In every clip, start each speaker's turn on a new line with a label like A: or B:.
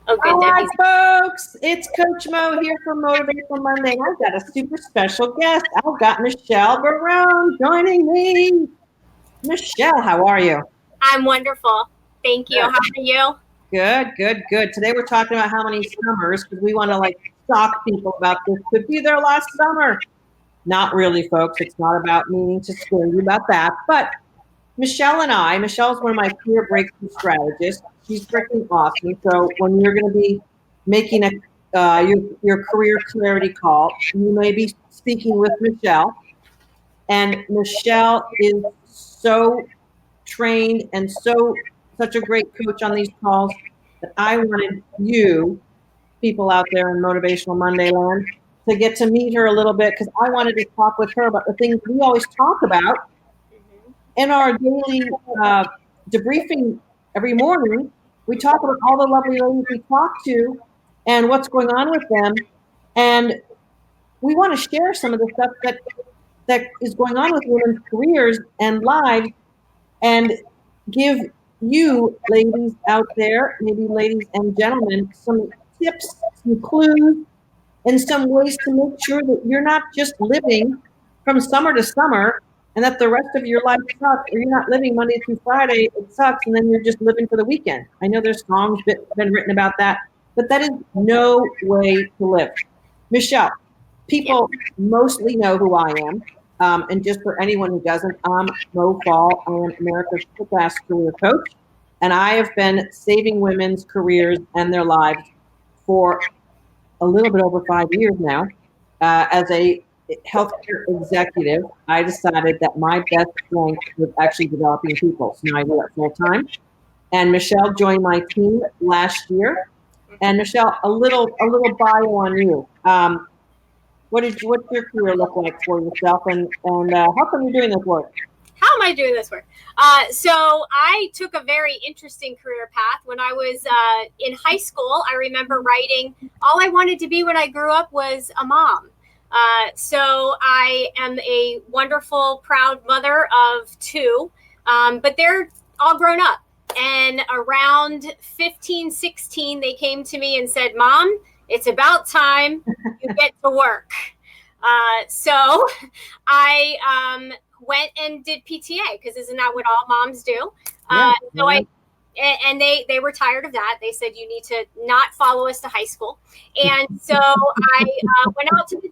A: Oh, good,
B: All right,
A: Debbie.
B: folks, it's Coach Mo here for Motivational Monday. And I've got a super special guest. I've got Michelle Barone joining me. Michelle, how are you?
A: I'm wonderful. Thank you.
B: Good.
A: How are you?
B: Good. Today we're talking about how many summers, because we want to shock people about this could be their last summer. Not really, folks. It's not about meaning to scare you about that. But Michelle's one of my career breakthrough strategists. She's freaking awesome. So when you're going to be making your career clarity call, you may be speaking with Michelle. And Michelle is so trained and such a great coach on these calls that I wanted you, people out there in Motivational Monday land, to get to meet her a little bit because I wanted to talk with her about the things we always talk about in our daily debriefing every morning. We talk about all the lovely ladies we talk to and what's going on with them. And we want to share some of the stuff that is going on with women's careers and lives and give you ladies out there, maybe ladies and gentlemen, some tips, some clues, and some ways to make sure that you're not just living from summer to summer and that the rest of your life sucks, or you're not living Monday through Friday, it sucks, and then you're just living for the weekend. I know there's songs that been written about that, but that is no way to live. Michelle, people mostly know who I am. And just for anyone who doesn't, I'm Mo Faul. I am America's kick-ass career coach, and I have been saving women's careers and their lives for a little bit over 5 years now. As a healthcare executive, I decided that my best strength was actually developing people. So now I do it full time. And Michelle joined my team last year. And Michelle, a little bio on you. What's your career look like for yourself, and how come you're doing this work?
A: How am I doing this work? So I took a very interesting career path. When I was in high school, I remember writing, all I wanted to be when I grew up was a mom. So I am a wonderful, proud mother of two, but they're all grown up. And around 15, 16, they came to me and said, Mom, it's about time you get to work. So I went and did PTA, because isn't that what all moms do? They were tired of that. They said, you need to not follow us to high school. And so I went out to a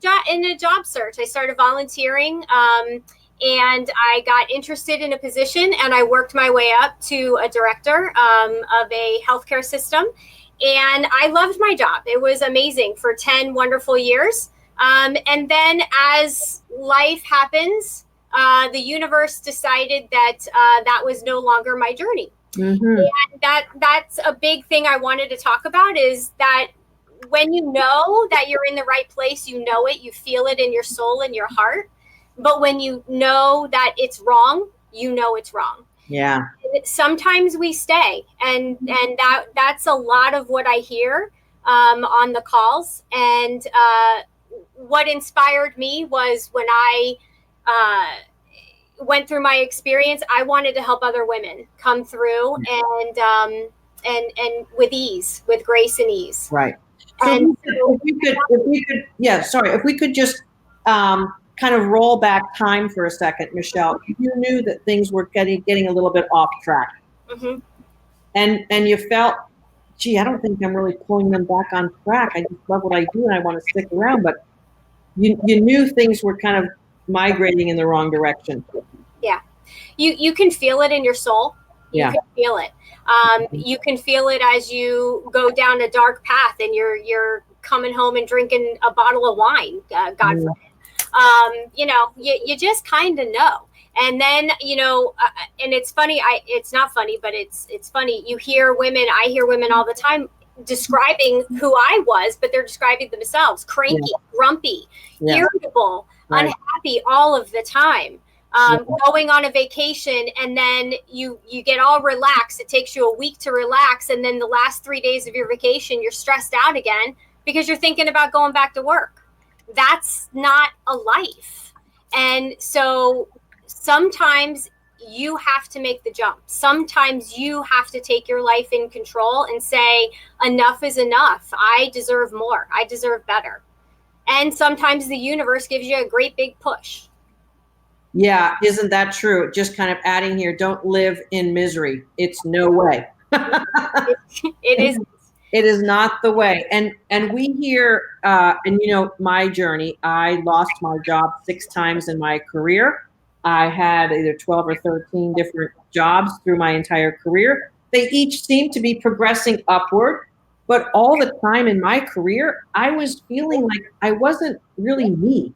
A: job search. I started volunteering, and I got interested in a position, and I worked my way up to a director of a healthcare system. And I loved my job. It was amazing for 10 wonderful years. And then as life happens, the universe decided that that was no longer my journey. Mm-hmm. And that's a big thing I wanted to talk about, is that when you know that you're in the right place, you know it, you feel it in your soul and your heart. But when you know that it's wrong, you know it's wrong.
B: Yeah.
A: Sometimes we stay, and that's a lot of what I hear on the calls. And what inspired me was when I went through my experience, I wanted to help other women come through and with ease, with grace and ease.
B: Right. So if we could just kind of roll back time for a second, Michelle. You knew that things were getting a little bit off track. Mm-hmm. And you felt, gee, I don't think I'm really pulling them back on track. I just love what I do and I want to stick around. But you knew things were kind of migrating in the wrong direction.
A: Yeah. You can feel it in your soul. You can feel it. You can feel it as you go down a dark path and you're coming home and drinking a bottle of wine, God forbid. You just kind of know. And then, and it's funny, it's not funny, but it's funny. I hear women all the time describing who I was, but they're describing themselves cranky, grumpy, irritable, unhappy all of the time. Going on a vacation, and then you get all relaxed. It takes you a week to relax. And then the last 3 days of your vacation, you're stressed out again because you're thinking about going back to work. That's not a life. And so sometimes you have to make the jump. Sometimes you have to take your life in control and say, enough is enough. I deserve more. I deserve better. And sometimes the universe gives you a great big push.
B: Yeah, isn't that true? Just kind of adding here, don't live in misery. It's no way.
A: It is.
B: It is not the way. And we hear, and you know, my journey, I lost my job 6 times in my career. I had either 12 or 13 different jobs through my entire career. They each seemed to be progressing upward, but all the time in my career, I was feeling like I wasn't really me.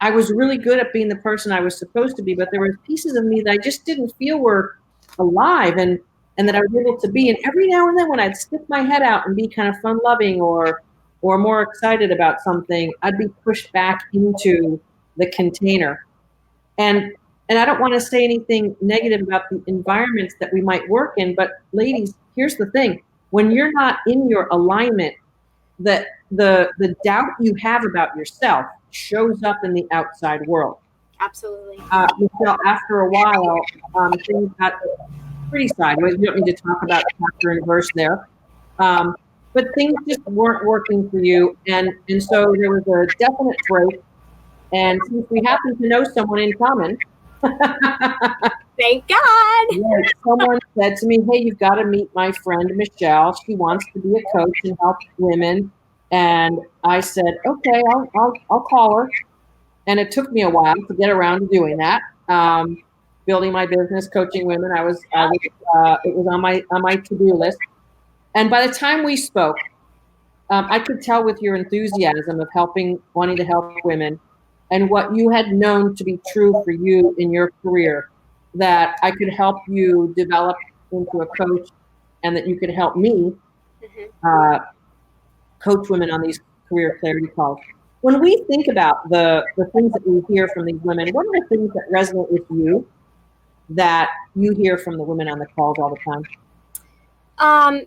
B: I was really good at being the person I was supposed to be, but there were pieces of me that I just didn't feel were alive and that I was able to be. And every now and then when I'd stick my head out and be kind of fun loving or more excited about something, I'd be pushed back into the container. And I don't want to say anything negative about the environments that we might work in, but ladies, here's the thing. When you're not in your alignment, the doubt you have about yourself shows up in the outside world.
A: Absolutely.
B: Michelle, after a while, things got pretty sideways. We don't need to talk about chapter and verse there. But things just weren't working for you. And so there was a definite break. And since we happen to know someone in common,
A: thank God.
B: Right, someone said to me, hey, you've got to meet my friend Michelle. She wants to be a coach and help women. And I said, okay, I'll call her. And it took me a while to get around to doing that. Building my business, coaching women. It was on my to-do list. And by the time we spoke, I could tell with your enthusiasm of wanting to help women, and what you had known to be true for you in your career, that I could help you develop into a coach, and that you could help me coach women on these career clarity calls. When we think about the things that we hear from these women, what are the things that resonate with you that you hear from the women on the calls all the
A: time?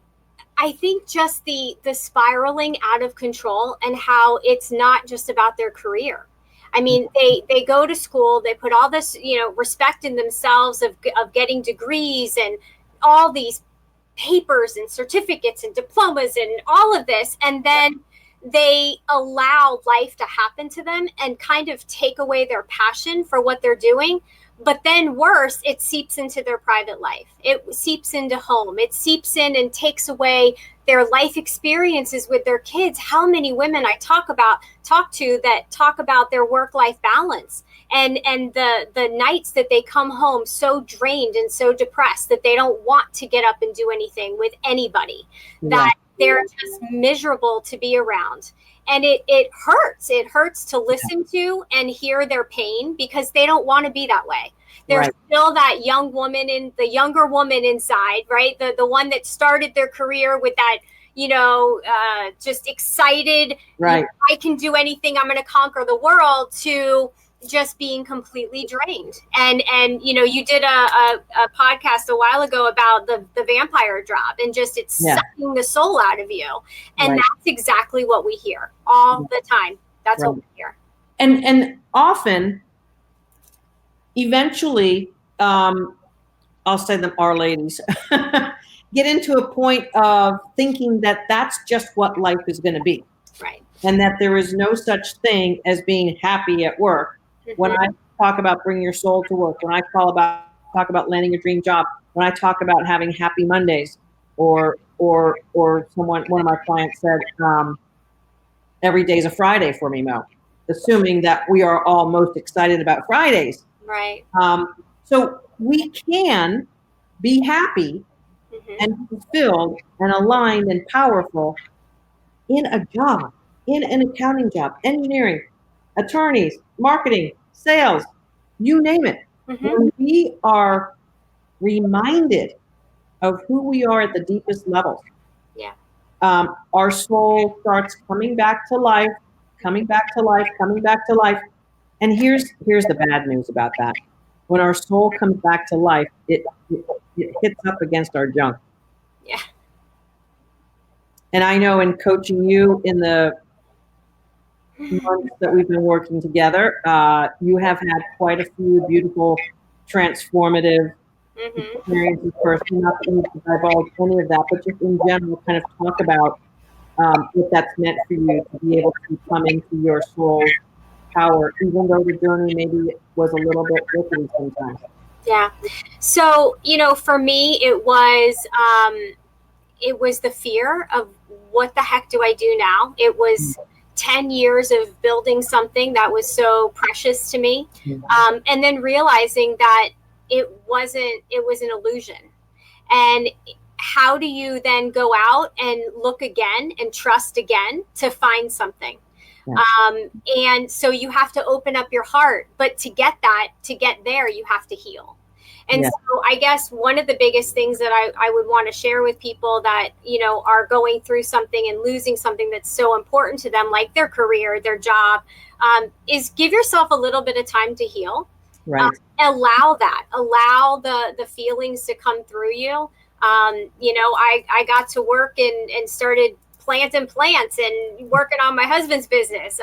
A: I think just the spiraling out of control, and how it's not just about their career. I mean, they go to school, they put all this, respect in themselves of getting degrees and all these papers and certificates and diplomas and all of this. And then they allow life to happen to them and kind of take away their passion for what they're doing. But then worse, it seeps into their private life. It seeps into home. It seeps in and takes away their life experiences with their kids. How many women I talk to that talk about their work-life balance and the nights that they come home so drained and so depressed that they don't want to get up and do anything with anybody, that they're just miserable to be around. And it hurts. It hurts to listen to and hear their pain, because they don't want to be that way. There's still that the younger woman inside, right? The one that started their career with that, just excited,
B: right?
A: I can do anything. I'm going to conquer the world, to just being completely drained. And you did a podcast a while ago about the vampire job, and just it's sucking the soul out of you. And that's exactly what we hear all the time. That's what we hear.
B: And often, eventually, I'll say them, our ladies, get into a point of thinking that that's just what life is going to be.
A: Right.
B: And that there is no such thing as being happy at work. When I talk about bring your soul to work, when I talk about landing a dream job, when I talk about having happy Mondays, or one of my clients said, every day's a Friday for me, Mo, assuming that we are all most excited about Fridays.
A: Right.
B: So we can be happy and fulfilled and aligned and powerful in a job, in an accounting job, engineering, attorneys, marketing, sales, you name it. When we are reminded of who we are at the deepest levels, our soul starts coming back to life, coming back to life, coming back to life. And here's the bad news about that. When our soul comes back to life, it hits up against our junk.
A: Yeah.
B: And I know in coaching you in the months that we've been working together, you have had quite a few beautiful transformative experiences personally, not that you need to divulge any of that, but just in general, kind of talk about what that's meant for you to be able to come into your soul's power, even though the journey maybe was a little bit rickety sometimes.
A: Yeah. So, for me, it was the fear of what the heck do I do now? It was 10 years of building something that was so precious to me. And then realizing that it was an illusion. And how do you then go out and look again and trust again to find something? And so you have to open up your heart, but to get there, you have to heal. And so I guess one of the biggest things that I would want to share with people that, are going through something and losing something that's so important to them, like their career, their job, is give yourself a little bit of time to heal.
B: Right.
A: Allow the feelings to come through you. I got to work and started planting plants and working on my husband's business.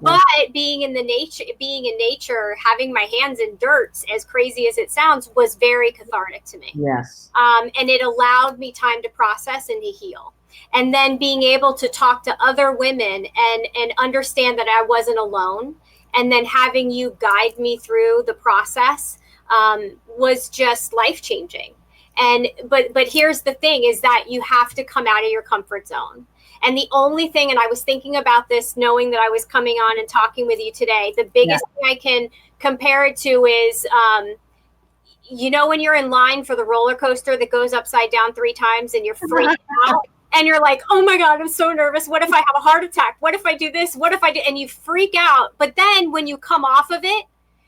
A: But being in nature, having my hands in dirt, as crazy as it sounds, was very cathartic to me.
B: Yes.
A: And it allowed me time to process and to heal. And then being able to talk to other women and understand that I wasn't alone. And then having you guide me through the process was just life-changing. But here's the thing is that you have to come out of your comfort zone. And the only thing, and I was thinking about this, knowing that I was coming on and talking with you today, the biggest thing I can compare it to is, when you're in line for the roller coaster that goes upside down 3 times and you're freaking out and you're like, oh my God, I'm so nervous. What if I have a heart attack? What if I do this? What if I do? And you freak out. But then when you come off of it,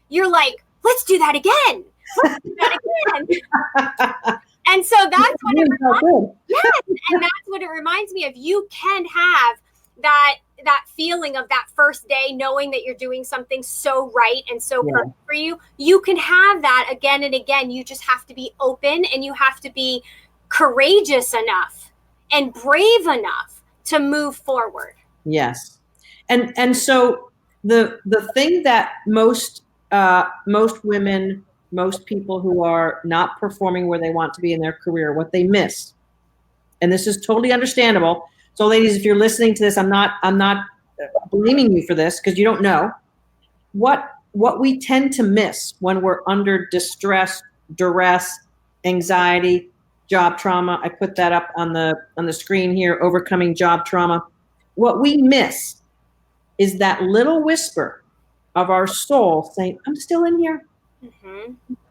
A: you're like, let's do that again. Let's do that again. And so that's what it reminds me. Yes, and that's what it reminds me of. You can have that feeling of that first day, knowing that you're doing something so right and so perfect for you. You can have that again and again. You just have to be open and you have to be courageous enough and brave enough to move forward.
B: Yes. And so the thing that most women, most people who are not performing where they want to be in their career, what they miss, and this is totally understandable. So ladies, if you're listening to this, I'm not blaming you for this because you don't know what we tend to miss when we're under distress, duress, anxiety, job trauma. I put that up on the screen here, overcoming job trauma. What we miss is that little whisper of our soul saying, I'm still in here.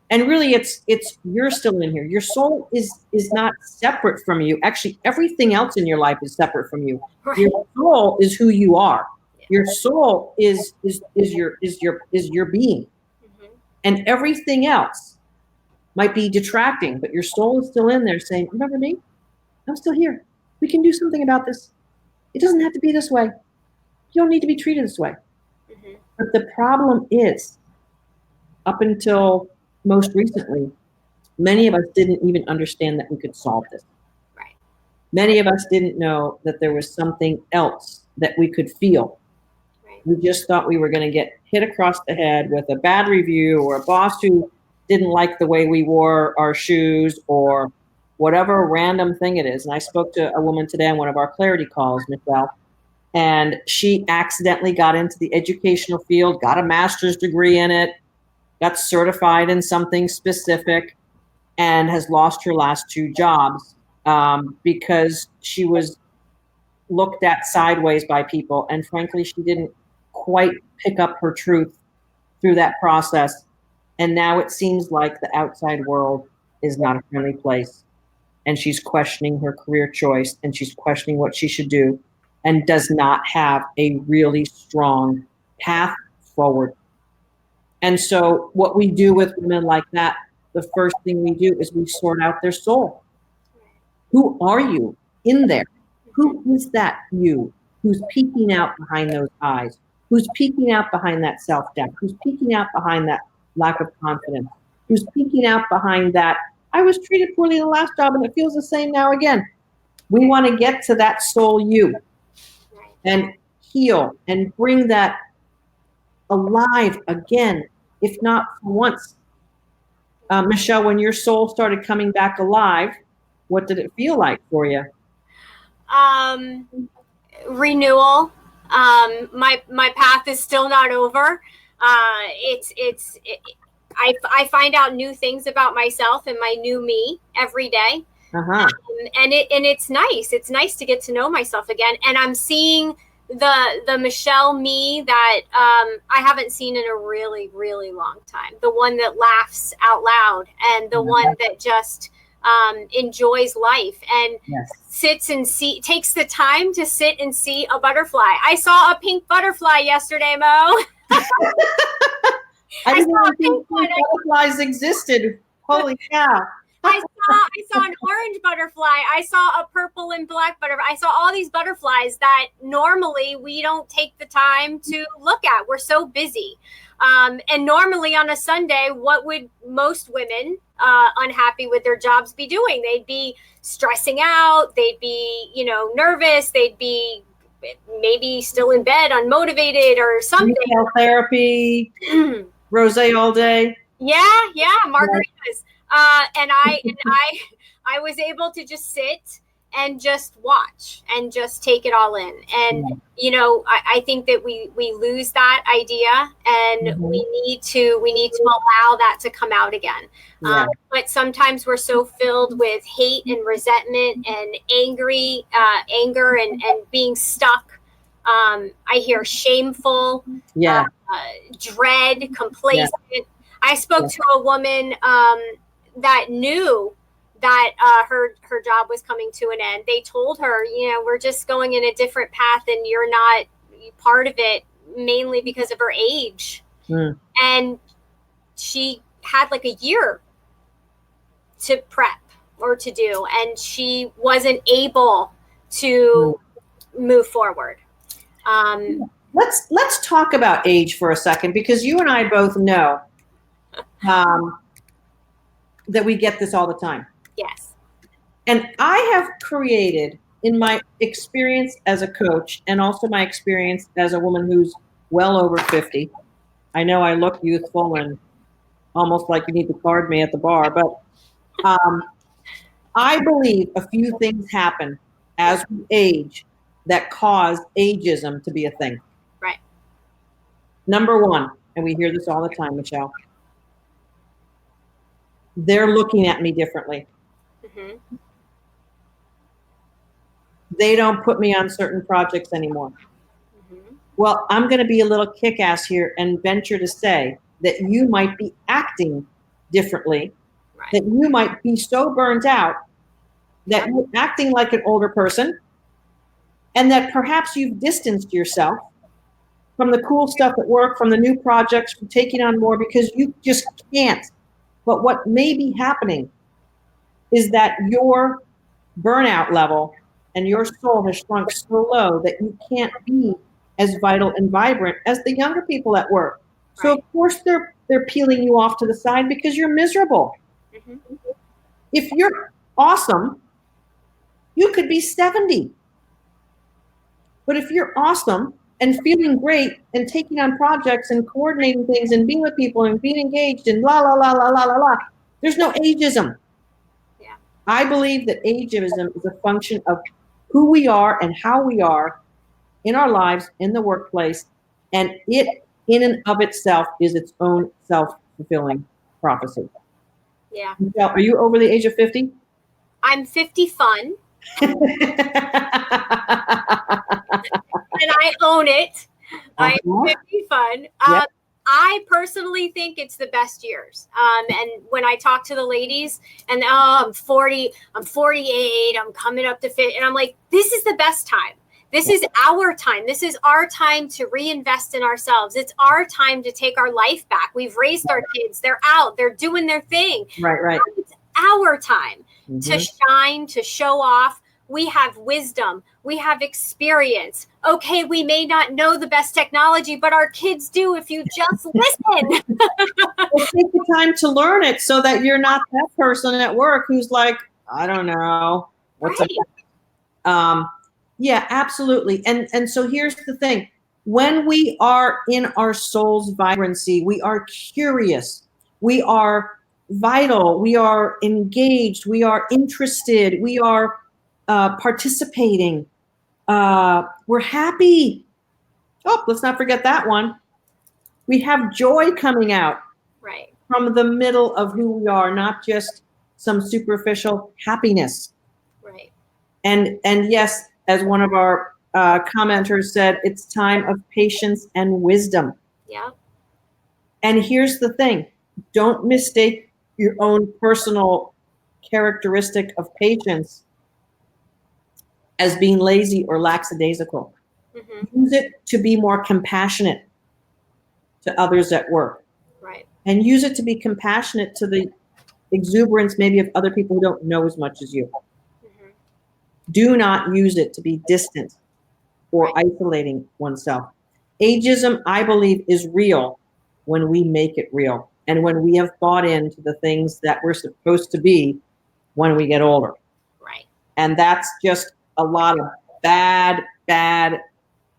B: And really it's you're still in here. Your soul is not separate from you. Actually, everything else in your life is separate from you. Your soul is who you are. Your soul is your being. And everything else might be detracting, but your soul is still in there saying, remember me? I'm still here. We can do something about this. It doesn't have to be this way. You don't need to be treated this way. But the problem is, up until most recently, many of us didn't even understand that we could solve this.
A: Right.
B: Many of us didn't know that there was something else that we could feel. Right. We just thought we were going to get hit across the head with a bad review or a boss who didn't like the way we wore our shoes or whatever random thing it is. And I spoke to a woman today on one of our clarity calls, Michelle, and she accidentally got into the educational field, got a master's degree in it, got certified in something specific, and has lost her last 2 jobs because she was looked at sideways by people. And frankly, she didn't quite pick up her truth through that process. And now it seems like the outside world is not a friendly place. And she's questioning her career choice and she's questioning what she should do and does not have a really strong path forward. And so what we do with women like that, the first thing we do is we sort out their soul. Who are you in there? Who is that you who's peeking out behind those eyes? Who's peeking out behind that self-doubt? Who's peeking out behind that lack of confidence? Who's peeking out behind that, I was treated poorly in the last job and it feels the same now again. We want to get to that soul you and heal and bring that alive again, if not for once, Michelle, when your soul started coming back alive, what did it feel like for you?
A: Renewal. My path is still not over. I find out new things about myself and my new me every day.
B: Uh-huh.
A: And it's nice. It's nice to get to know myself again. And I'm seeing the Michelle me that I haven't seen in a really, really long time. The one that laughs out loud and the one that just enjoys life and sits and takes the time to sit and see a butterfly. I saw a pink butterfly yesterday, Mo.
B: I didn't know pink butterflies existed. Holy cow.
A: I saw an orange butterfly. I saw a purple and black butterfly. I saw all these butterflies that normally we don't take the time to look at. We're so busy. And normally on a Sunday, what would most women unhappy with their jobs be doing? They'd be stressing out. They'd be, nervous. They'd be maybe still in bed, unmotivated or something.
B: Retail therapy, rosé all day.
A: Yeah, margaritas. And I was able to just sit and just watch and just take it all in. And, I think that we lose that idea and we need to allow that to come out again. But sometimes we're so filled with hate and resentment and anger and being stuck. I hear shameful, dread, complacent. I spoke to a woman that knew that her job was coming to an end. They told her, we're just going in a different path and you're not part of it, mainly because of her age. And she had like a year to prep or to do, and she wasn't able to move forward.
B: Let's talk about age for a second, because you and I both know that we get this all the time.
A: Yes.
B: And I have created, in my experience as a coach and also my experience as a woman who's well over 50, I know I look youthful and almost like you need to card me at the bar, but I believe a few things happen as we age that cause ageism to be a thing.
A: Right.
B: Number one, and we hear this all the time, Michelle, they're looking at me differently. They don't put me on certain projects anymore. Well, I'm going to be a little kick-ass here and venture to say that you might be acting differently, that you might be so burnt out that you're acting like an older person, and that perhaps you've distanced yourself from the cool stuff at work, from the new projects, from taking on more because you just can't. But what may be happening is that your burnout level and your soul has shrunk so low that you can't be as vital and vibrant as the younger people at work. So of course they're peeling you off to the side because you're miserable. If you're awesome, you could be 70. But if you're awesome and feeling great and taking on projects and coordinating things and being with people and being engaged and la la la la la la la, there's no ageism.
A: Yeah.
B: I believe that ageism is a function of who we are and how we are in our lives, in the workplace, and it in and of itself is its own self-fulfilling prophecy.
A: Yeah.
B: Michelle, are you over the age of 50?
A: I'm 50 fun. And I own it. I'm 50 fun. I personally think it's the best years. And when I talk to the ladies and I'm 40, I'm 48, I'm coming up to 50, and I'm like, this is the best time. This is our time. This is our time to reinvest in ourselves. It's our time to take our life back. We've raised our kids. They're out. They're doing their thing.
B: Right.
A: It's our time to shine, to show off. We have wisdom. We have experience. Okay, we may not know the best technology, but our kids do if you just listen.
B: Well, take the time to learn it so that you're not that person at work who's like, I don't know. What's up? Yeah, absolutely. And so here's the thing. When we are in our soul's vibrancy, we are curious. We are vital, we are engaged, we are interested, we are participating, we're happy. Oh, let's not forget that one. We have joy coming out from the middle of who we are, not just some superficial happiness.
A: Right.
B: And yes, as one of our commenters said, it's time of patience and wisdom.
A: Yeah.
B: And here's the thing, don't mistake your own personal characteristic of patience as being lazy or lackadaisical. Mm-hmm. Use it to be more compassionate to others at work.
A: Right.
B: And use it to be compassionate to the exuberance maybe of other people who don't know as much as you. Mm-hmm. Do not use it to be distant or isolating oneself. Ageism, I believe, is real when we make it real and when we have bought into the things that we're supposed to be when we get older.
A: Right.
B: And that's just a lot of bad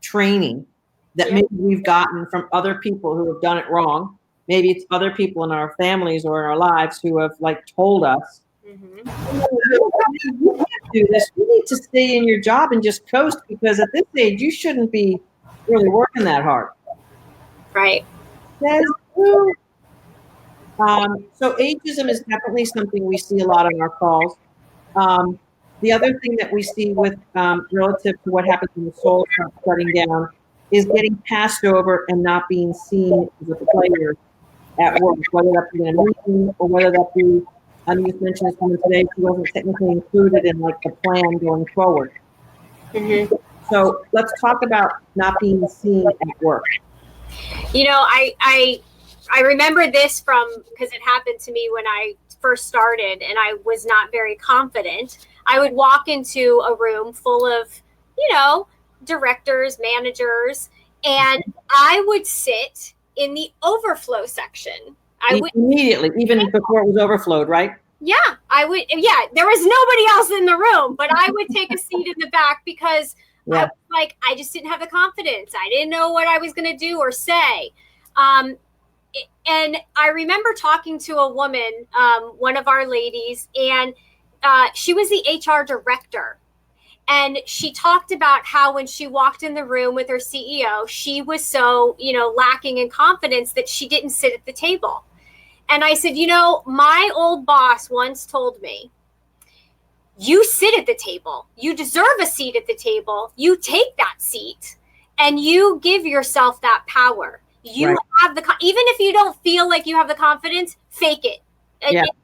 B: training that maybe we've gotten from other people who have done it wrong. Maybe it's other people in our families or in our lives who have told us, mm-hmm. You can't do this. You need to stay in your job and just coast, because at this age you shouldn't be really working that hard.
A: Right.
B: That's true. So ageism is definitely something we see a lot on our calls. The other thing that we see with relative to what happens when the soul starts shutting down is getting passed over and not being seen as a player at work, whether that be in a meeting or whether that be, you just mentioned this woman today, she wasn't technically included in the plan going forward. Mm-hmm. So let's talk about not being seen at work.
A: I remember this because it happened to me when I first started and I was not very confident. I would walk into a room full of, directors, managers, and I would sit in the overflow section.
B: Immediately, even before it was overflowed, right?
A: Yeah, I would. Yeah, there was nobody else in the room, but I would take a seat in the back because I was I just didn't have the confidence. I didn't know what I was going to do or say. And I remember talking to a woman, one of our ladies, and she was the HR director. And she talked about how when she walked in the room with her CEO, she was so, lacking in confidence that she didn't sit at the table. And I said, my old boss once told me, you sit at the table. You deserve a seat at the table. You take that seat and you give yourself that power. You have even if you don't feel like you have the confidence, fake it.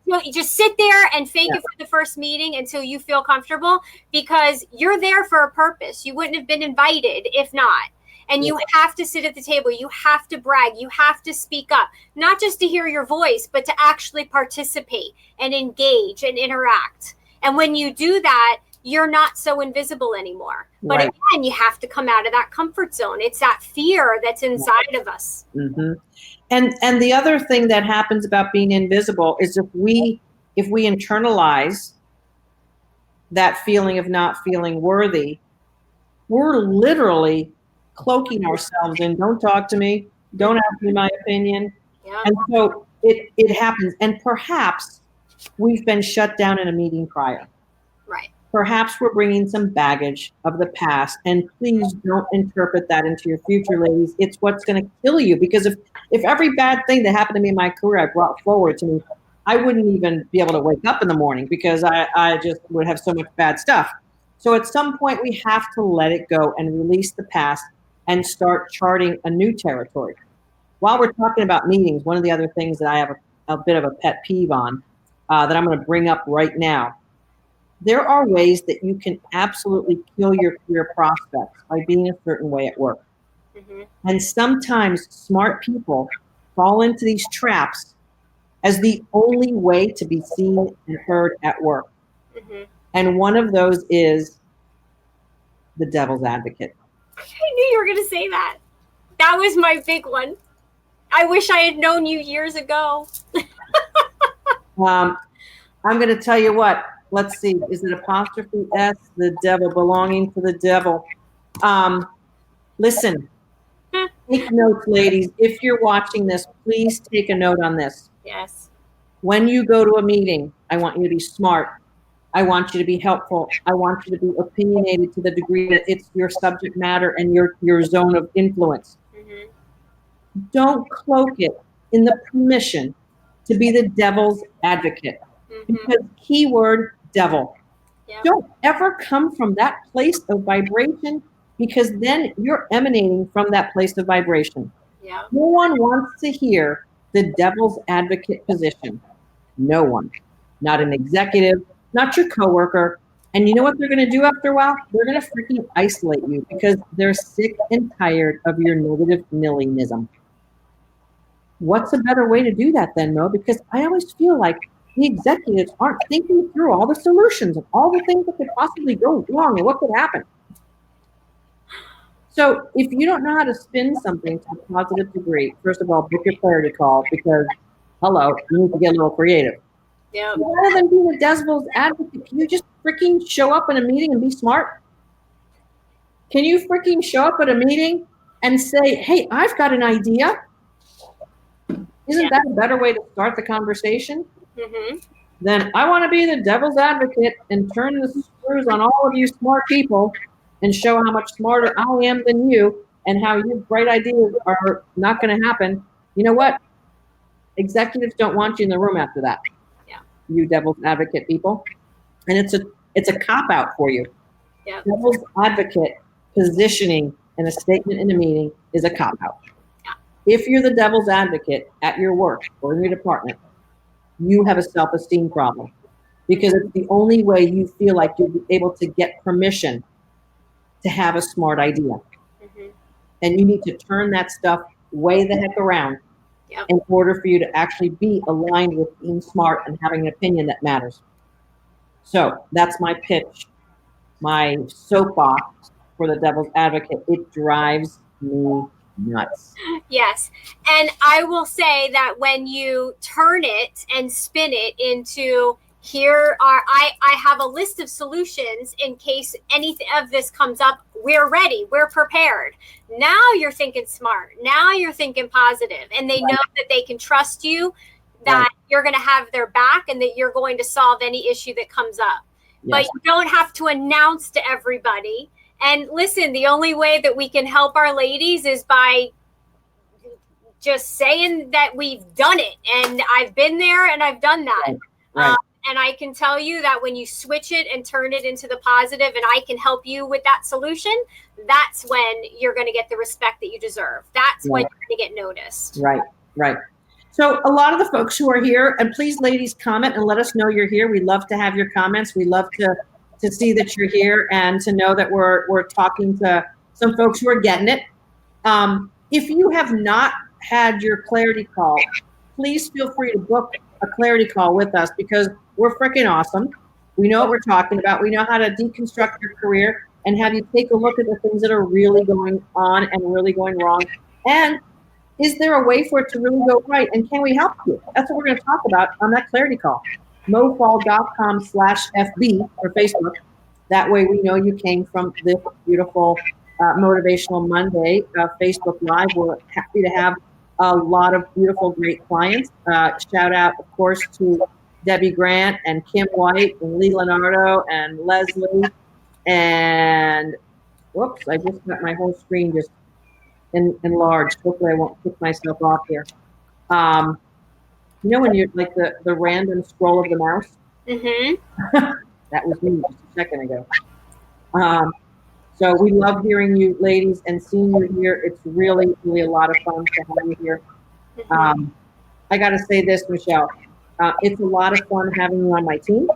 A: You just sit there and fake it for the first meeting until you feel comfortable, because you're there for a purpose. You wouldn't have been invited if not. And you have to sit at the table. You have to brag. You have to speak up, not just to hear your voice, but to actually participate and engage and interact. And when you do that, you're not so invisible anymore. But again, you have to come out of that comfort zone. It's that fear that's inside of us.
B: Mm-hmm. And the other thing that happens about being invisible is if we internalize that feeling of not feeling worthy, we're literally cloaking ourselves in, don't talk to me, don't ask me my opinion. Yeah. And so it happens. And perhaps we've been shut down in a meeting prior.
A: Right.
B: Perhaps we're bringing some baggage of the past, and please don't interpret that into your future, ladies. It's what's going to kill you, because if every bad thing that happened to me in my career I brought forward to me, I wouldn't even be able to wake up in the morning, because I just would have so much bad stuff. So at some point we have to let it go and release the past and start charting a new territory. While we're talking about meetings, one of the other things that I have a bit of a pet peeve on that I'm going to bring up right now. There are ways that you can absolutely kill your career prospects by being a certain way at work. Mm-hmm. And sometimes smart people fall into these traps as the only way to be seen and heard at work. Mm-hmm. And one of those is the devil's advocate.
A: I knew you were going to say that. That was my big one. I wish I had known you years ago.
B: I'm going to tell you what. Let's see. Is it apostrophe S? The devil, belonging to the devil. Listen. Take notes, ladies. If you're watching this, please take a note on this.
A: Yes.
B: When you go to a meeting, I want you to be smart. I want you to be helpful. I want you to be opinionated to the degree that it's your subject matter and your zone of influence.
A: Mm-hmm.
B: Don't cloak it in the permission to be the devil's advocate.
A: Mm-hmm.
B: Because keyword devil.
A: Yep.
B: Don't ever come from that place of vibration, because then you're emanating from that place of vibration.
A: Yep.
B: No one wants to hear the devil's advocate position. No one. Not an executive, not your coworker. And you know what they're going to do after a while? They're going to freaking isolate you because they're sick and tired of your negative nillingism. What's a better way to do that then, Mo? Because I always feel like the executives aren't thinking through all the solutions and all the things that could possibly go wrong and what could happen. So if you don't know how to spin something to a positive degree, first of all, book your clarity call, because, hello, you need to get a little creative.
A: Yep.
B: So rather than being a devil's advocate, can you just freaking show up in a meeting and be smart? Can you freaking show up at a meeting and say, hey, I've got an idea? Isn't that a better way to start the conversation?
A: Mm-hmm.
B: Then I want to be the devil's advocate and turn the screws on all of you smart people and show how much smarter I am than you and how your bright ideas are not going to happen. You know what? Executives don't want you in the room after that.
A: Yeah.
B: You devil's advocate people. And it's a cop-out for you.
A: Yeah.
B: Devil's advocate positioning in a statement in a meeting is a cop-out.
A: Yeah.
B: If you're the devil's advocate at your work or in your department, you have a self-esteem problem, because it's the only way you feel like you'll be able to get permission to have a smart idea.
A: Mm-hmm.
B: And you need to turn that stuff way the heck around. Yep. In order for you to actually be aligned with being smart and having an opinion that matters. So that's my pitch, my soapbox for the devil's advocate. It drives me nuts.
A: Yes. And I will say that when you turn it and spin it into, I have a list of solutions in case any of this comes up. We're ready. We're prepared. Now you're thinking smart. Now you're thinking positive. And they know that they can trust you, that you're going to have their back, and that you're going to solve any issue that comes up. Yes. But you don't have to announce to everybody. And listen, the only way that we can help our ladies is by just saying that we've done it. And I've been there and I've done that. Right. And I can tell you that when you switch it and turn it into the positive, and I can help you with that solution, that's when you're going to get the respect that you deserve. That's when you're going to get noticed.
B: Right, right. So a lot of the folks who are here, and please, ladies, comment and let us know you're here. We love to have your comments. We love to see that you're here and to know that we're talking to some folks who are getting it. If you have not had your clarity call, please feel free to book a clarity call with us, because we're freaking awesome. We know what we're talking about. We know how to deconstruct your career and have you take a look at the things that are really going on and really going wrong. And is there a way for it to really go right? And can we help you? That's what we're going to talk about on that clarity call. mofaul.com/FB or Facebook. That way we know you came from this beautiful Motivational Monday Facebook Live. We're happy to have a lot of beautiful, great clients. Shout out, of course, to Debbie Grant and Kim White and Lee Leonardo and Leslie. And whoops, I just got my whole screen just enlarged. Hopefully I won't kick myself off here. You know when you like the random scroll of the mouse? Mm-hmm. That was me just a second ago. So we love hearing you ladies and seeing you here. It's really, really a lot of fun to have you here. I got to say this, Michelle. It's a lot of fun having you on my team.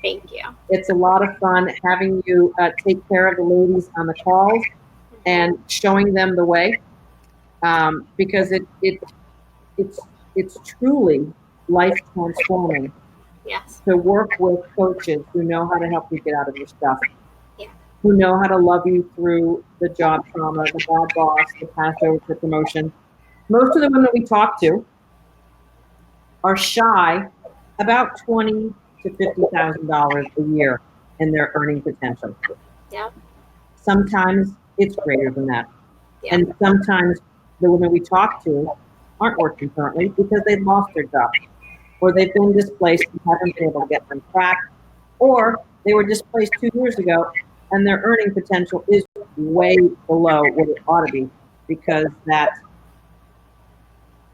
A: Thank you.
B: It's a lot of fun having you take care of the ladies on the calls and showing them the way, because it's truly life transforming.
A: Yes.
B: To work with coaches who know how to help you get out of your stuff. Who know how to love you through the job trauma, the bad boss, the pass over for promotion. Most of the women we talk to are shy about $20,000 to $50,000 a year in their earning potential.
A: Yeah.
B: Sometimes it's greater than that.
A: Yeah.
B: And sometimes the women we talk to aren't working currently because they've lost their job. or they've been displaced and haven't been able to get them tracked, or they were displaced 2 years ago and their earning potential is way below what it ought to be, because that,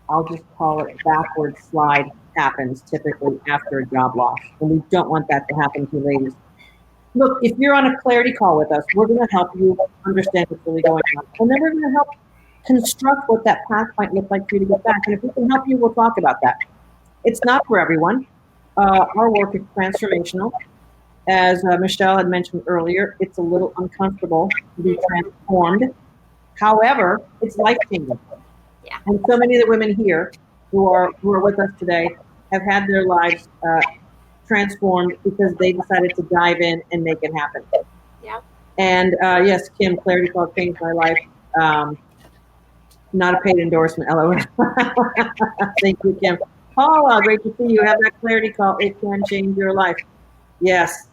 B: I'll just call it backward slide, happens typically after a job loss. And we don't want that to happen to you ladies. Look, if you're on a clarity call with us, we're going to help you understand what's really going on. And then we're going to help construct what that path might look like for you to get back. And if we can help you, we'll talk about that. It's not for everyone. Our work is transformational. As Michelle had mentioned earlier, it's a little uncomfortable to be transformed. However, it's life-changing.
A: Yeah.
B: And so many of the women here who are with us today have had their lives transformed because they decided to dive in and make it happen.
A: Yeah.
B: And yes, Kim, clarity call changed my life. Not a paid endorsement, LOL. Thank you, Kim. Paula, great to see you. Have that clarity call. It can change your life. Yes.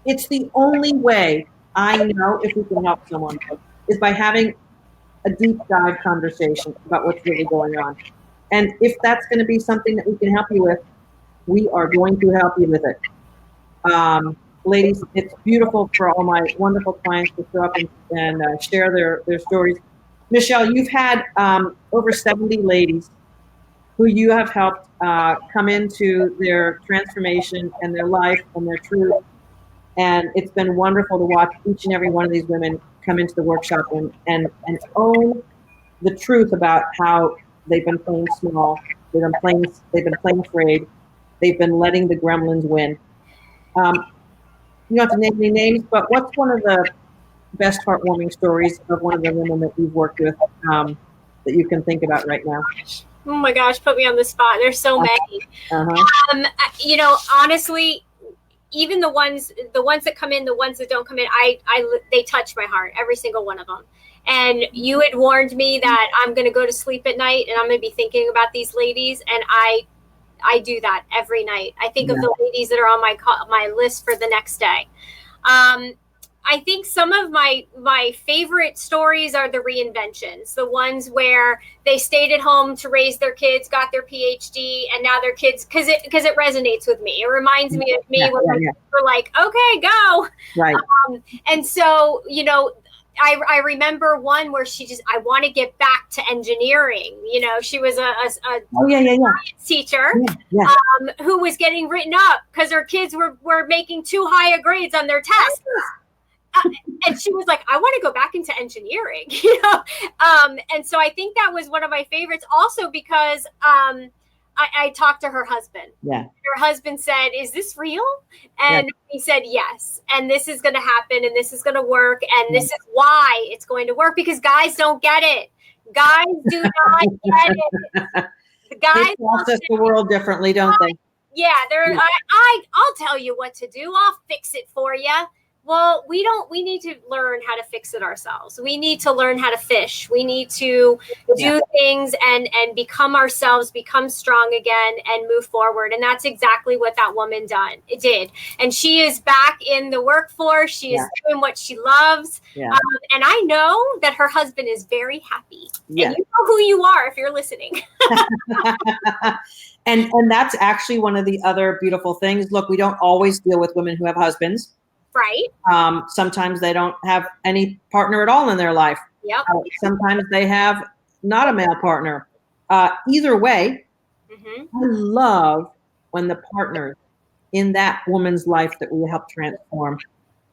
B: It's the only way I know if we can help someone is by having a deep dive conversation about what's really going on. And if that's going to be something that we can help you with, we are going to help you with it. Ladies, it's beautiful for all my wonderful clients to show up and share their stories. Michelle, you've had over 70 ladies who you have helped come into their transformation and their life and their truth. And it's been wonderful to watch each and every one of these women come into the workshop and own the truth about how they've been playing small, they've been playing afraid, they've been letting the gremlins win. You don't have to name any names, but what's one of the best heartwarming stories of one of the women that you've worked with that you can think about right now?
A: Oh my gosh, put me on the spot. There's so many. Honestly, even the ones that come in, the ones that don't come in, they touch my heart, every single one of them. And you had warned me that I'm going to go to sleep at night and I'm going to be thinking about these ladies, and I do that every night. I think of the ladies that are on my list for the next day. I think some of my favorite stories are the reinventions, the ones where they stayed at home to raise their kids, got their PhD, and now their kids, because it resonates with me. It reminds me of me when we're like, okay, go.
B: Right.
A: And so, I remember one where I want to get back to engineering. She was a science teacher who was getting written up because her kids were making too high a grades on their tests. And she was like, I want to go back into engineering, and so I think that was one of my favorites also because I talked to her husband. Yeah. Her husband said, is this real? And he said, yes. And this is going to happen and this is going to work. And this is why it's going to work, because guys don't get it. Guys do not get it. The guys
B: process the world differently, don't they?
A: Yeah. I'll tell you what to do. I'll fix it for you. Well, we need to learn how to fix it ourselves. We need to learn how to fish. We need to do things and become ourselves, become strong again, and move forward. And that's exactly what that woman did. And she is back in the workforce. She is doing what she loves. Yeah. And I know that her husband is very happy. Yeah. And you know who you are if you're listening.
B: And that's actually one of the other beautiful things. Look, we don't always deal with women who have husbands.
A: Right.
B: Sometimes they don't have any partner at all in their life.
A: Yep.
B: Sometimes they have not a male partner. Either way, I love when the partners in that woman's life that we help transform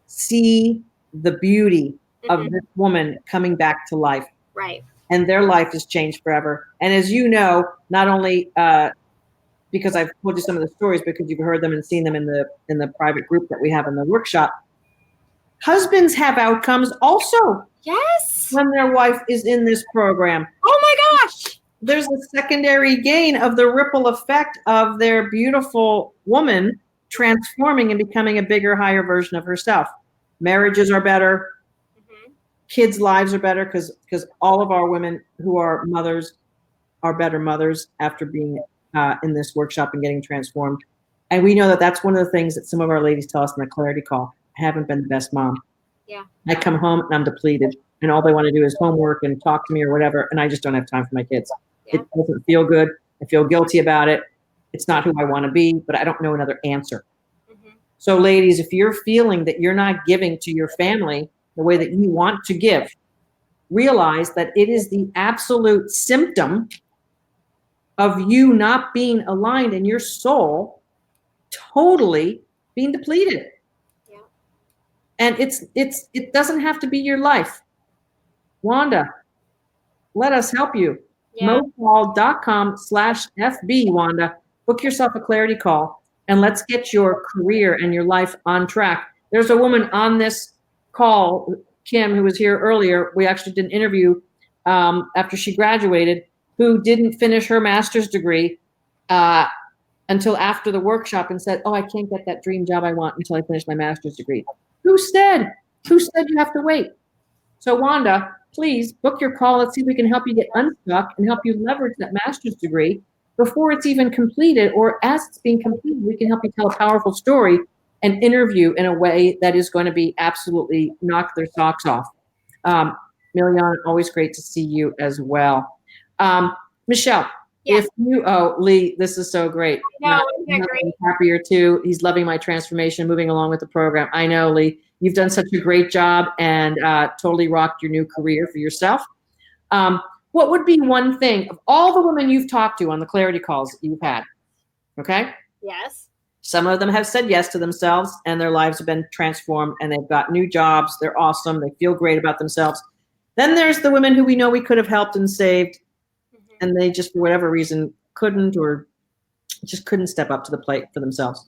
B: see the beauty of this woman coming back to life.
A: Right.
B: And their life has changed forever. And as you know, not only because I've told you some of the stories, because you've heard them and seen them in the private group that we have in the workshop. Husbands have outcomes also.
A: Yes.
B: When their wife is in this program.
A: Oh my gosh.
B: There's a secondary gain of the ripple effect of their beautiful woman transforming and becoming a bigger, higher version of herself. Marriages are better. Kids' lives are better because all of our women who are mothers are better mothers after being in this workshop and getting transformed. And we know that that's one of the things that some of our ladies tell us in the clarity call. I haven't been the best mom.
A: Yeah.
B: I come home and I'm depleted and all they want to do is homework and talk to me or whatever. And I just don't have time for my kids. Yeah. It doesn't feel good. I feel guilty about it. It's not who I want to be, but I don't know another answer.
A: Mm-hmm.
B: So ladies, if you're feeling that you're not giving to your family the way that you want to give, realize that it is the absolute symptom of you not being aligned in your soul, totally being depleted.
A: Yeah.
B: And it doesn't have to be your life. Wanda, let us help you.
A: Yeah.
B: MoFaul.com/FB, Wanda. Book yourself a clarity call and let's get your career and your life on track. There's a woman on this call, Kim, who was here earlier. We actually did an interview after she graduated, who didn't finish her master's degree until after the workshop and said, oh, I can't get that dream job I want until I finish my master's degree. Who said you have to wait? So Wanda, please book your call. Let's see if we can help you get unstuck and help you leverage that master's degree before it's even completed, or as it's being completed, we can help you tell a powerful story and interview in a way that is going to be absolutely knock their socks off. Milian, always great to see you as well. Michelle,
A: Yes.
B: if you, Lee, this is so great.
A: No, isn't that great?
B: I'm happier too. He's loving my transformation, moving along with the program. I know, Lee, you've done such a great job and totally rocked your new career for yourself. What would be one thing of all the women you've talked to on the clarity calls that you've had? Okay.
A: Yes.
B: Some of them have said yes to themselves and their lives have been transformed and they've got new jobs. They're awesome. They feel great about themselves. Then there's the women who we know we could have helped and saved, and they just, for whatever reason, couldn't or just couldn't step up to the plate for themselves.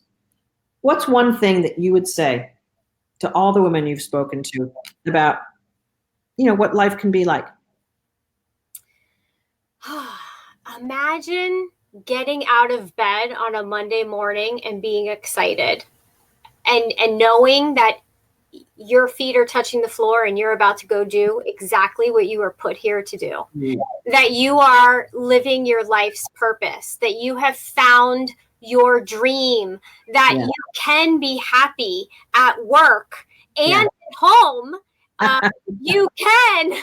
B: What's one thing that you would say to all the women you've spoken to about, what life can be like?
A: Imagine getting out of bed on a Monday morning and being excited and knowing that your feet are touching the floor and you're about to go do exactly what you were put here to do. Mm. That you are living your life's purpose, that you have found your dream, that you can be happy at work and at home. You can.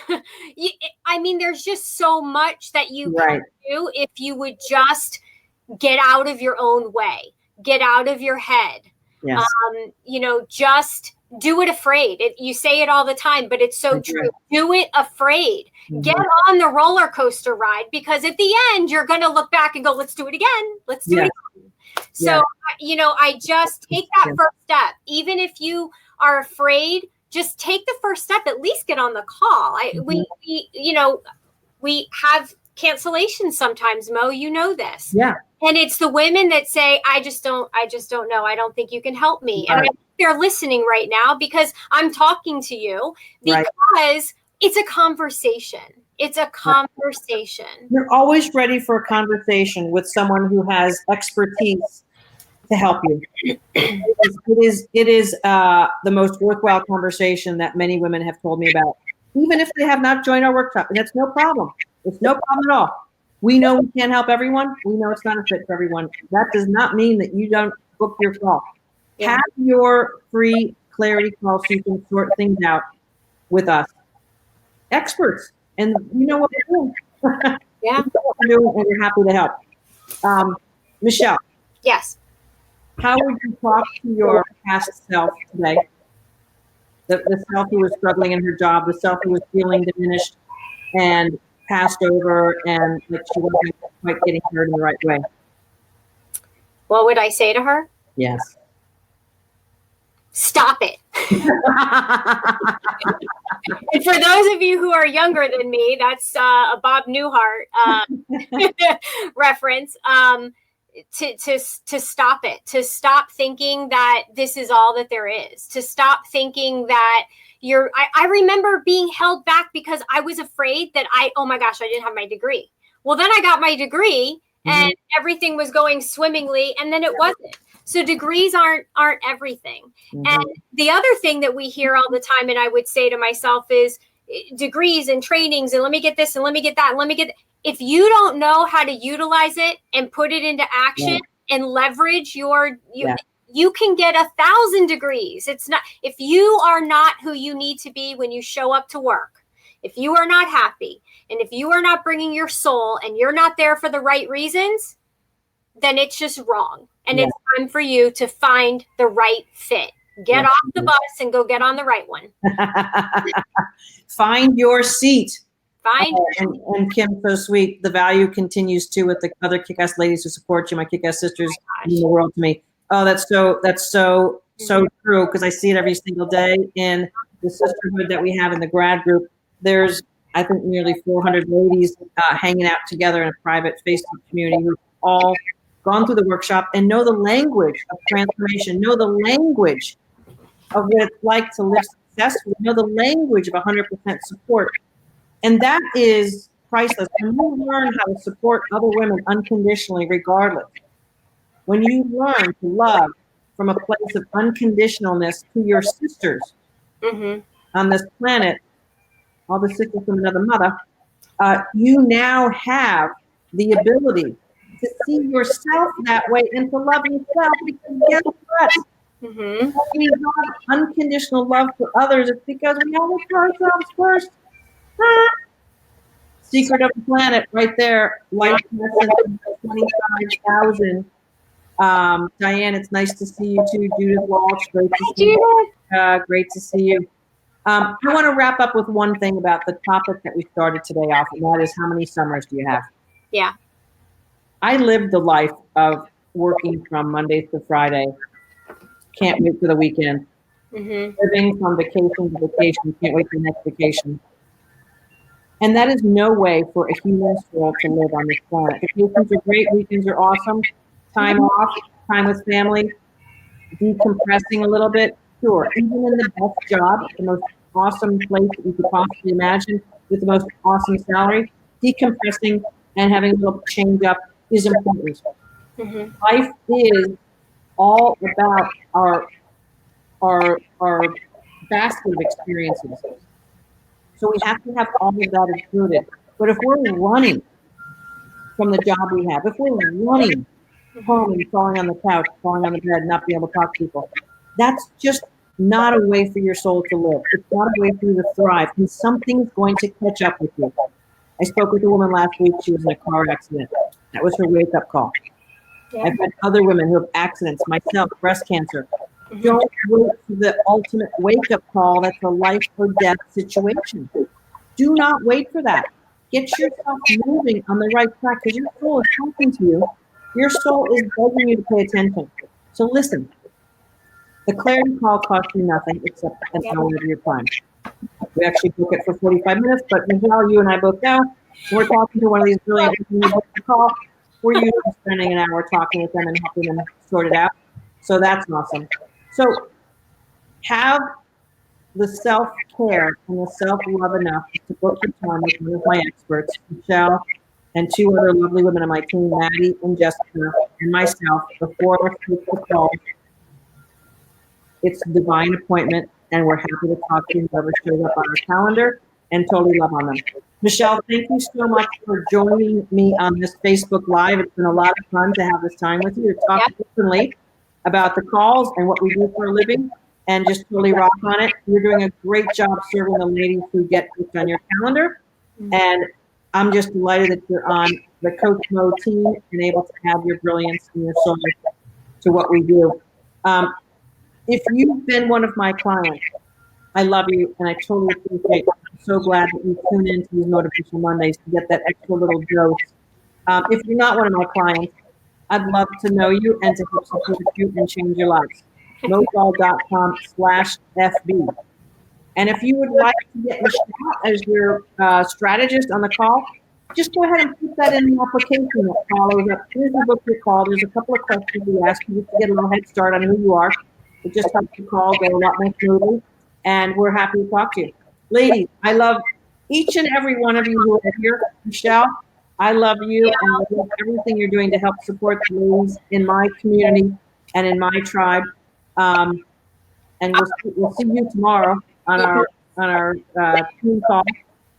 A: There's just so much that you can do if you would just get out of your own way, get out of your head. Yes. Just do it afraid. You say it all the time, but it's so true. Do it afraid. Mm-hmm. Get on the roller coaster ride, because at the end, you're going to look back and go, let's do it again. Let's do it again. So, I just take that first step. Even if you are afraid, just take the first step. At least get on the call. We have cancellations sometimes, Mo, you know this. Yeah. And it's the women that say, I just don't know. I don't think you can help me. Right. And I think they're listening right now because I'm talking to you, because it's a conversation. It's a conversation.
B: You're always ready for a conversation with someone who has expertise to help you. It is the most worthwhile conversation that many women have told me about, even if they have not joined our workshop. And that's no problem. It's no problem at all. We know we can't help everyone. We know it's not a fit for everyone. That does not mean that you don't book your call. Yeah. Have your free clarity call so you can sort things out with us. Experts. And you know what we're doing. Yeah. You know what we're doing, and we're happy to help. Michelle.
A: Yes.
B: How would you talk to your past self today? The self who was struggling in her job, the self who was feeling diminished and passed over, and like she wasn't quite getting hurt in the right way.
A: What would I say to her?
B: Yes.
A: Stop it. And for those of you who are younger than me, that's a Bob Newhart reference. To stop it, to stop thinking that this is all that there is, to stop thinking that I remember being held back because I was afraid that oh my gosh, I didn't have my degree. Well, then I got my degree and everything was going swimmingly, and then it wasn't. So degrees aren't everything. Mm-hmm. And the other thing that we hear all the time, and I would say to myself, is degrees and trainings, and let me get this, and let me get that, and let me get. If you don't know how to utilize it and put it into action and leverage you can get 1,000 degrees. It's not, if you are not who you need to be when you show up to work, if you are not happy, and if you are not bringing your soul and you're not there for the right reasons, then it's just wrong. And
B: Yeah.
A: it's time for you to find the right fit. Get off the bus and go get on the right one.
B: Find your seat.
A: Find
B: and Kim, so sweet. The value continues too with the other kick-ass ladies who support you, my kick-ass sisters in the world to me. Oh, that's so true, because I see it every single day in the sisterhood that we have in the grad group. There's, I think, nearly 400 ladies hanging out together in a private Facebook community who've all gone through the workshop and know the language of transformation, know the language of what it's like to live successfully, know the language of 100% support. And that is priceless. When you learn how to support other women unconditionally, regardless, when you learn to love from a place of unconditionalness to your sisters on this planet, all the sisters from another mother, you now have the ability to see yourself that way and to love yourself, because guess what? When we have unconditional love for others, it's because we have it for ourselves first. Secret of the planet, right there. Life lesson 25,000. Diane, it's nice to see you too. Judith Walsh, great to see you. Great to see you. I want to wrap up with one thing about the topic that we started today off, and that is, how many summers do you have?
A: Yeah.
B: I lived the life of working from Monday to Friday. Can't wait for the weekend. Living from vacation to vacation. Can't wait for the next vacation. And that is no way for a human soul to live on this planet. Vacations are great. Weekends are awesome. Time off, time with family, decompressing a little bit. Sure. Even in the best job, the most awesome place that you could possibly imagine, with the most awesome salary, decompressing and having a little change up is important. Life is all about our basket of experiences. So we have to have all of that included. But if we're running from the job we have, if we're running home and falling on the couch, falling on the bed, not being able to talk to people, that's just not a way for your soul to live. It's not a way for you to thrive, and something's going to catch up with you. I spoke with a woman last week. She was in a car accident. That was her wake-up call. I've had other women who have accidents, myself, breast cancer. Don't wait for the ultimate wake-up call that's a life or death situation. Do not wait for that. Get yourself moving on the right track, because your soul is talking to you. Your soul is begging you to pay attention. So listen, the clarity call costs you nothing except an hour of your time. We actually book it for 45 minutes, but Michelle, you and I both know, we're talking to one of these brilliant people who booked the call, we're usually spending an hour talking with them and helping them sort it out. So that's awesome. So have the self-care and the self-love enough to book your time with one of my experts, Michelle, and two other lovely women on my team, Maddie and Jessica, and myself, before our Facebook call. It's a divine appointment, and we're happy to talk to whoever shows up on our calendar and totally love on them. Michelle, thank you so much for joining me on this Facebook Live. It's been a lot of fun to have this time with you, to talk openly about the calls and what we do for a living, and just totally rock on it. You're doing a great job serving the ladies who get booked on your calendar, and I'm just delighted that you're on the Coach Mo team and able to add your brilliance and your soul to what we do. If you've been one of my clients, I love you, and I totally appreciate it. I'm so glad that you tune into these Motivational Mondays to get that extra little dose. If you're not one of my clients, I'd love to know you and to help support you and change your lives. MoFaul.com/FB. And if you would like to get Michelle as your strategist on the call, just go ahead and put that in the application that follows up. Here's the book your call. There's a couple of questions we ask you to get a little head start on who you are. It just helps the call go a lot more smoothly, and we're happy to talk to you. Ladies, I love each and every one of you who are here. Michelle, I love you, and I love everything you're doing to help support the ladies in my community and in my tribe. And we'll see you tomorrow on our team call.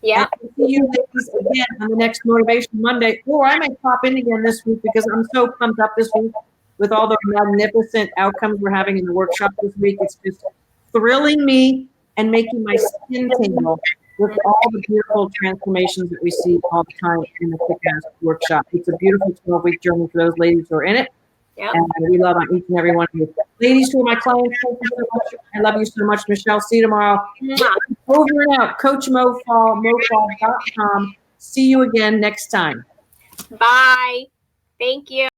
A: Yeah.
B: And we'll see you ladies again on the next Motivational Monday, or I might pop in again this week, because I'm so pumped up this week with all the magnificent outcomes we're having in the workshop this week. It's just thrilling me and making my skin tingle with all the beautiful transformations that we see all the time in the Kick-Ass Workshop. It's a beautiful 12-week journey for those ladies who are in it.
A: Yep.
B: And we love on each and every one of you. Ladies who are my clients, thank you so much. I love you so much, Michelle. See you tomorrow.
A: Mwah.
B: Over and out. Coach Mo Faul, mofaul.com. See you again next time.
A: Bye. Thank you.